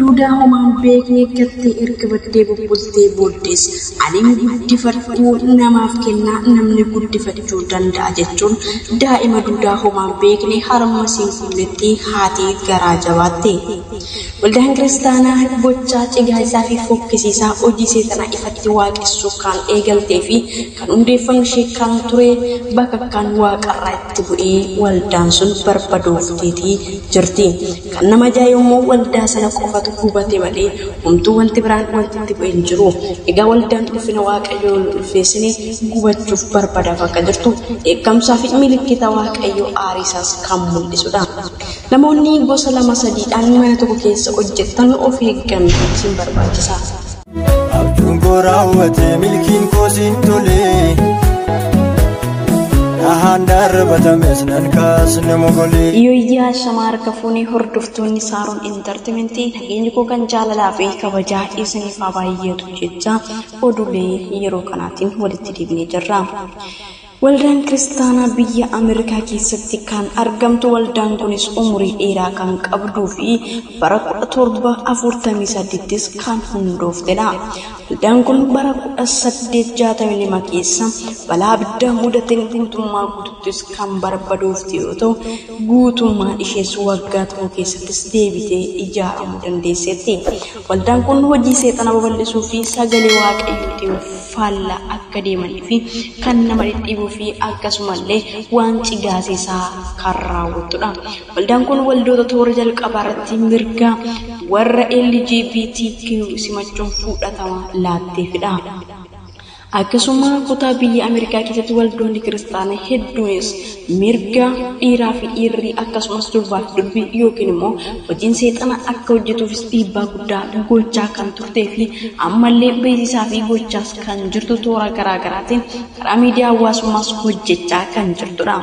Duda homaan beeknee gattee erga baddee bobbultee booddees ani guddifadhuu namaaf kennaa namni guddifachuu danda'a jechuun daa'ima duudaa homaan beeknee harma siinqulletti haati garaa jabaatte. Waldaan kiristaanaa gochaa cigaa isaa fi fokkisiisaa hojii seetanaa ifatti waaqessuu kan eegaltee fi kan hundeeffamni ishee kan ture bakka kan waaqarraa itti bu'ee waldaan sun barbadoofteetii jirti. Kan nama ajaa'ibu waldaa sana qofa hubate malee homtuu wanti biraan wanti itti bu'ee hin jiru. Egaa waldaan ulfina waaqayyoo ulfeessinee gubachuuf barbadaaf akka jirtu eegamsaa fi milikkita waaqayyoo aariisaas kan mul'isudha. Namoonni gosa lama sadiidhaan mana tokko keessa hojjetan of eeggannoo isin barbaachisa. Abjuun koo raawwatee milkiin koo siin tolee. Yoyyaa shamaar kafuunii hordoftoonni Saaroon Entertainmentii nageenyi koo kan jaalalaa fi kabajaa isiniif haa baay'atu jecha oduulee yeroo kanaatiin walitti deebinee jirra. Waldaan kiristaanaa biyya Ameerikaa keessatti kan argamtu waldaan kunis umurii dheeraa kan qabduu fi bara 1748 kan hundooftedha. Waldaan kun bara 1865 keessa balaa abiddaa mudateen guutummaa guututtis kan barbadoofte yoo ta'u guutummaan ishees waggaa tokko keessattis deebitee ijaaramuu dandeesseetti. Waldaan kun hojii seexana babal'isuu fi sagalee waaqayyootiin faallaa akka deemanii fi kan nama dhidhiibuu fi akkasumallee waan cigaasiisaa kan raawwattudha. Waldaan kun waldoota toora jalqabaa irratti mirga warra LGBTQ simachuun fudhatama laatteefidha. Akkasuma kutaa biyya Ameerikaa keessatti waldoonni kiristaanaa hedduunis mirga dhiiraa fi dhiirri akkasumas durbaa fi durbii yookiin immoo hojiin seexana akka hojjetuufis dhiibbaa guddaa gochaa kan turtee fi ammallee beeksisaa fi gochaas kan jirtu toora garaagaraatiin karaa miidiyaa hawaasummaas hojjechaa kan jirtudha.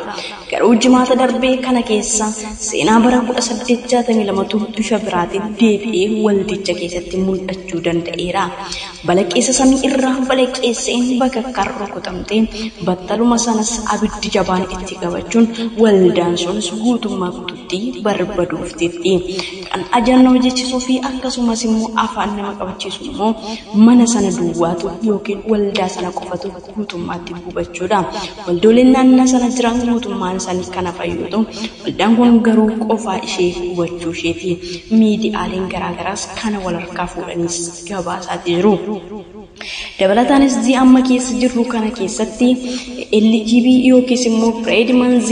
Garuu jimaata darbee kana keessa seenaa bara 1862 bifa biraatiin deebi'ee waldicha keessatti mul'achuu danda'eera. Balaqqeessa samii irraa balaqqeessee bakka kan rukutamtee battaluma sanas abiddi jabaan itti qabachuun waldaan sunis guutummaa guututti barbadoofteetti. Kan ajannoo jechisuu fi akkasumas immoo afaan nama qabachiisu immoo mana sana duwwaatu yookiin waldaa sana qofatu guutummaatti gubachuudha. Waldooleen naannoo sana jiran guutummaan isaanii kana fayyadu. Waldaan kun garuu qofaa ishee gubachuu isheeti. Miidiyaaleen garaagaraas kana wal harkaa fuudhanis gabaasaa jiru. Dabalataanis amma keessa jirru kana keessatti LGB yookiis immoo Pride Month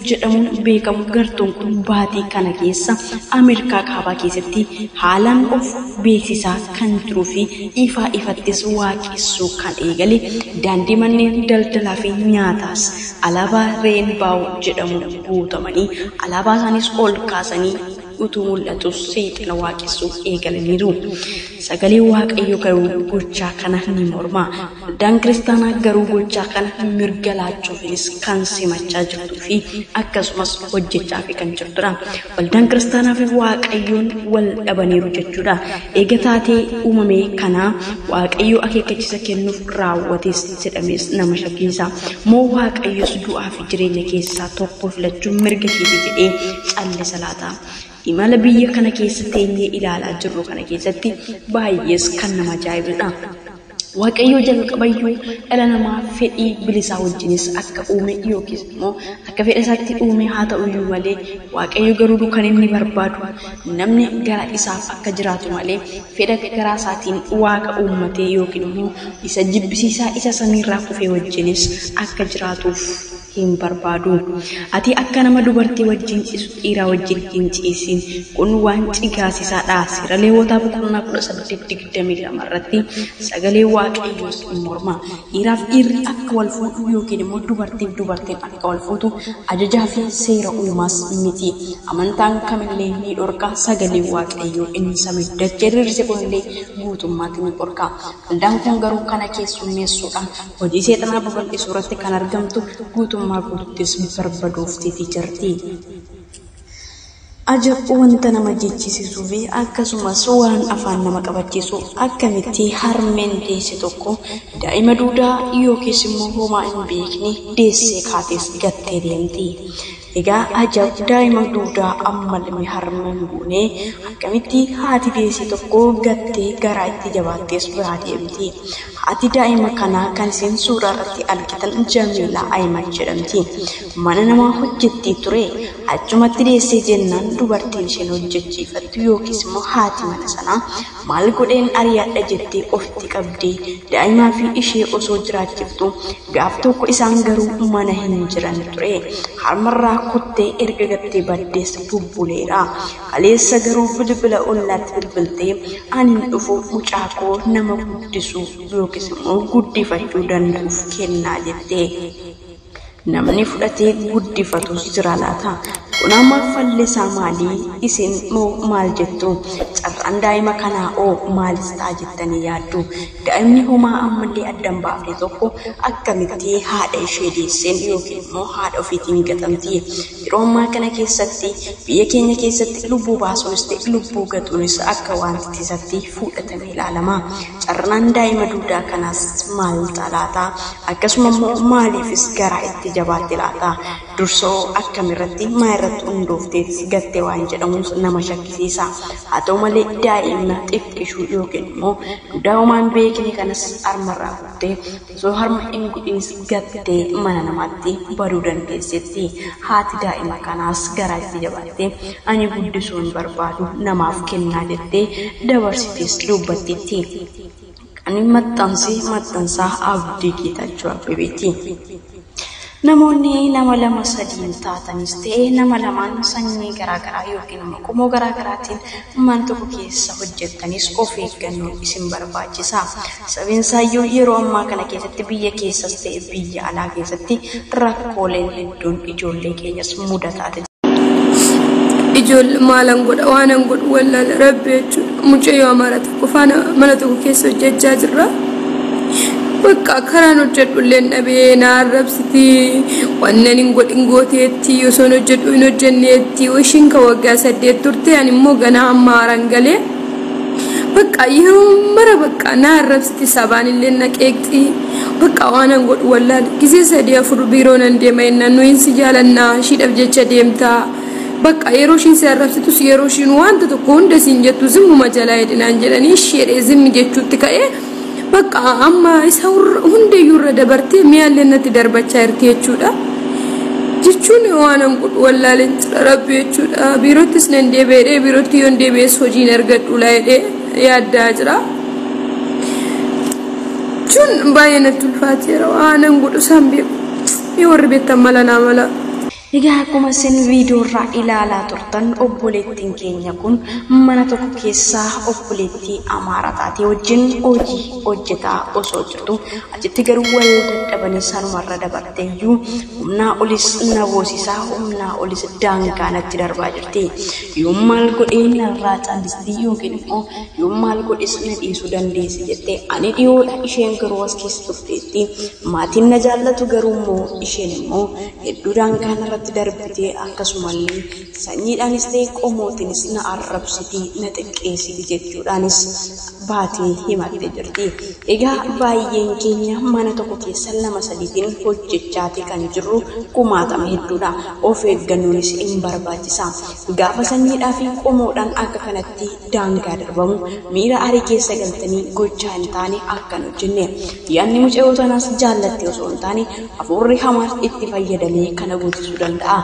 jedhamuun beekamu gartuun kun baatii kana keessa Ameerikaa kaabaa keessatti haalaan of beeksisaa kan jiruu fi ifattis waaqessuu kan eegale daandii manneen daldalaa fi nyaataas alaabaa Reenbaaw jedhamu guutamanii alaabaa isaanis ol kaasanii utuu mul'atu seexana waaqessuu eegalaniiru. Sagalee waaqayyoo garuu gochaa kana ni morma. Waldaan kiristaanaa garuu gochaa kana mirga laachuufis kan simachaa jirtuu fi akkasumas hojjechaa fi kan jirtudha. Waldaan kiristaanaa fi waaqayyoon wal dhabaniiru jechuudha. Eega taatee uumamee kanaa waaqayyoo akeekkachiisa kennuuf raawwates jedhamees nama shakkisa. Moo waaqayyoos du'aa fi jireenya keessaa tokko filachuun mirga keetii jedhee callisa laata? Imala biyya kana keessa teenyee ilaalaa jirru kana keessatti baay'ees kan nama ajaa'ibudha. Waaqayyoo jalqabayyuu dhala namaa fedhii bilisaa wajjinis akka uume yookiis immoo akka fedha isaatti uume haa ta'uyyuu malee waaqayyo garuu kan inni barbaadu namni gara isaaf akka jiraatu malee fedha garaa isaatiin waaqa uummatee yookiin immoo isa jibbisiisaa isa samiirraa kufee wajjinis akka jiraatuuf hin barbaadu. Ati akka nama dubartii wajjin ciisu dhiiraa wajjin hin ciisin kun waan cigaasisaadha. Seera Lewwotaa boqonnaa 18:22 irratti sagalee waaqayyoos ni morma. Dhiiraaf dhiirri akka wal fuudhu yookiin immoo dubartiif dubartiin akka wal fuutu ajajaa fi seera uumaas miti. Amantaan kamillee ni dhorka sagalee waaqayyoo inni samii dachee diriirse kunillee guutummaatti ni dhorka. Waldaan kun garuu kana keessummeessuudhaan hojii seexanaa babal'isuu irratti kan argamtu guutummaa guutuuttis barbadoofteetii jirti. Ajab wanta nama jechisiisuu fi akkasumas waan afaan nama qabachiisu akkamitti harmeen deesse tokko daa'ima duudaa yookiis immoo homaa hin beekne deessee kaatees gattee deemti. Egaa ajab daa'ima duudaa ammallee harmeen buunee akkamitti haati deessii tokko gattee garaa itti jabaattees biraa deemti. Haati daa'ima kanaa kan isin suuraa irratti argitan Jamiilaa Ahimad jedhamti. Mana namaa hojjetti ture. Achumatti deessee jennaan dubartiin isheen hojjechiifattu yookiis immoo haati mana sanaa maal godheen ari'adha jettee ofitti qabdee daa'imaa fi ishee osoo jiraachiftu gaaf tokko isaan garuu mana hin jiran ture. Harmarraa kuttee erga gattee baddees bubbuleera. Kaleessa garuu bilbila ollaatti bilbiltee ani dhufu mucaa koo nama guddisuu yookiis immoo guddifachuu danda'uuf kennaa jettee. Namni fudhatee guddifatus jira laata? Kun amma fallisaa maalii isin maal jettu? Carraan daa'ima kanaa oo maalis ta'a jettanii yaaddu? Daa'imni homaa ammallee addan baafne tokko akkamitti haadha ishee deesseen yookiin immoo haadha ofiitiin gatamti? Yeroo ammaa kana keessatti biyya keenya keessatti lubbuu baasuunis ta'e lubbuu gatuunis akka wanti tisatti fudhatamee ilaalama. Carraan daa'ima duudaa kanaas maal ta'a laata? Akkasuma immoo maaliifis garaa itti jabaatte laata? Dursoo akkamirratti maayirratti hundoofteet gattee waan jedhamus nama shakkisiisa. Haa ta'u malee daa'ima xiqqishuu yookiin immoo daa'imaan beekne kanas harmarraa kuttee osoo harma hin godhinis gattee mana namaatti baduu dandeessetti. Haati daa'ima kanaas garaa itti jabaattee ani guddisuu hin barbaadu namaaf kennaa jettee dabarsitees dubbatteetti. Ani maxxansaa Abdii Geetaachoo Abbebeeti. Namoonni nama lama sadiin taatanis ta'e nama lamaan sanyii garaagaraa yookiin immoo qomoo garaagaraatiin mana tokko keessa hojjettanis of eeggannoo isin barbaachisa. Sababiin isaayyuu yeroo ammaa kana keessatti biyya keessas ta'e biyya alaa keessatti rakkooleen hedduun ijoollee keenyas mudataa jira. Ijoollee maalan godha waanan godhu wallaala rabbi jechuudha. Mucayyoo amara tokko faana mana tokko keessa hojjechaa jirra. Bakka karaan hojjedhullee dhabee na arrabsiti wannan hin godhin gooteetti osoo hojjedhu hin hojjenneetti ishiin ka waggaa 8 turte ani immoo ganaa amma haaraan galee bakka yeroo mara bakka na arrabsiti sabaan illee na qeeqxi bakka waanan godhu wallaala gisee 3-4 biiroo nan deema jennaan nuyin si jaalannaa shiidhaaf jecha deemtaa bakka yeroo ishiin si arrabsitus yeroo ishiin wanta tokko hunda siin jettu zimmuma jalaa jedhinaan jedhanii isheedhee zimmi jechuutti ka'ee bakka amma isa hundayyuu irra dabartee mi'aallee natti darbachaa jirti jechuudha. Jechuun waanan godhu wallaaleen jira rabbi jechuudha. Biirottis nan deebi'ee biirootti yoon deebi'es hojiin argadhu laayidhee yaaddaa jira. Jechuun baay'ee natti ulfaateera waanan godhu isaan beeku. Yoo warri beektan mala naa mala. Egaa akkuma isin viidiyoo irraa ilaalaa turtan obboleettiin keenya kun mana tokko keessaa obboleettii Amaaraa taatee wajjin hojii hojjetaa osoo jirtu achitti garuu wal dadhabanii sanumarra dabarteeyyuu humnaa olis na boosisaa humnaa olis daangaa natti darbaa jirti. Yoo maal godhee narraa callistii yookiin immoo yoo maal godhes na dhiisuu dandeessi jettee ani dhiyoodha isheen garuu as keessa turteetti. Maatiin na jaallatu garuu immoo isheen immoo hedduu daangaa narratti darbitee akkasumallee sanyiidhaanis ta'e qomootiinis na arrabsitii na xiqqeessiti jechuudhaanis baatee himattee jirti. Egaa baay'een keenya mana tokko keessa 2-3tiin hojjechaati kan jirru kumaatama hedduudha. Of eeggannoonis hin barbaachisa. Gaafa sanyiidhaa fi qomoodhaan akka kanatti daangaa darbamu miira arii keessa galtanii gochaa hin taane akkan hojjenne. Yaadni mucayyoo tanaas jaallatti osoo hin taane hafuurri hamaan itti fayyadamee kana guutisuu danda'a.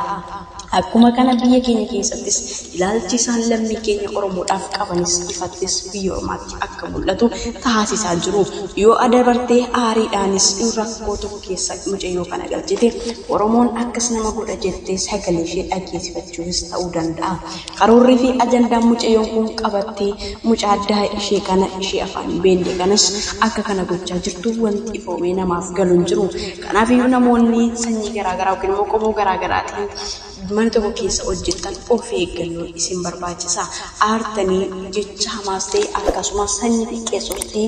Akkuma kana biyya keenya keessattis ilaalchi isaan lammii keenya Oromoodhaaf qabanis ifattis biyya ormaatti akka mul'atu taasisaa jiru. Yoo adabartee aariidhaanis rakkoo tokko keessa mucayyoo kana galchite Oromoon akkas nama godha jettee sagalee ishee dhageessifachuufis ta'uu danda'a. Karoorrii fi ajandaan mucayyoon kun qabattee mucaa addaa ishee kana ishee afaan beendee kanas akka kana gochaa jirtu wanti ifoomee namaaf galu hin jiru. Kanaafiyyuu namoonni sanyii garaagaraa yookiin immoo qomoo garaagaraatiin mana tokko keessa hojjetan of eeggannoo isin barbaachisa. Aartanii jecha hamaas ta'e akkasumas sanyii xiqqeessuus ta'e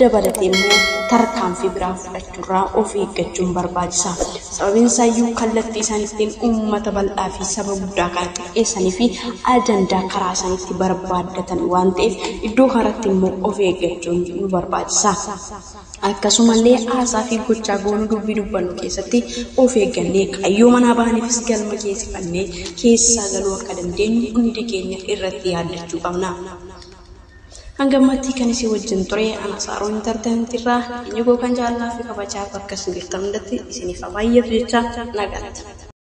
dabalatee immoo tarkaanfii biraa fudhachuurraa of eeggachuun barbaachisa. Sababiin isaayyuu kallattii isaaniitiin uummata bal'aa fi saba guddaa kan xiqqeessanii fi ajandaa karaa isaaniitti barbaaddatan waan ta'eef iddoo kanatti immoo of eeggachuun nu barbaachisa. Akkasumallee haasaa fi gochaa goonuu dubbii dubbannu keessatti of eeggannee qayyoo manaa baaniifis galma keessa sirreeffannee keessaa galuu akka dandeenyu hundi keenya irratti yaadachuu qabna. Hangamatti kan isin wajjin ture ana Saaroo Intarteementirraa eenyu kan jaalala fi kabajaa bakka isin jirtan hundatti isiniif baay'eef jecha nagaatti.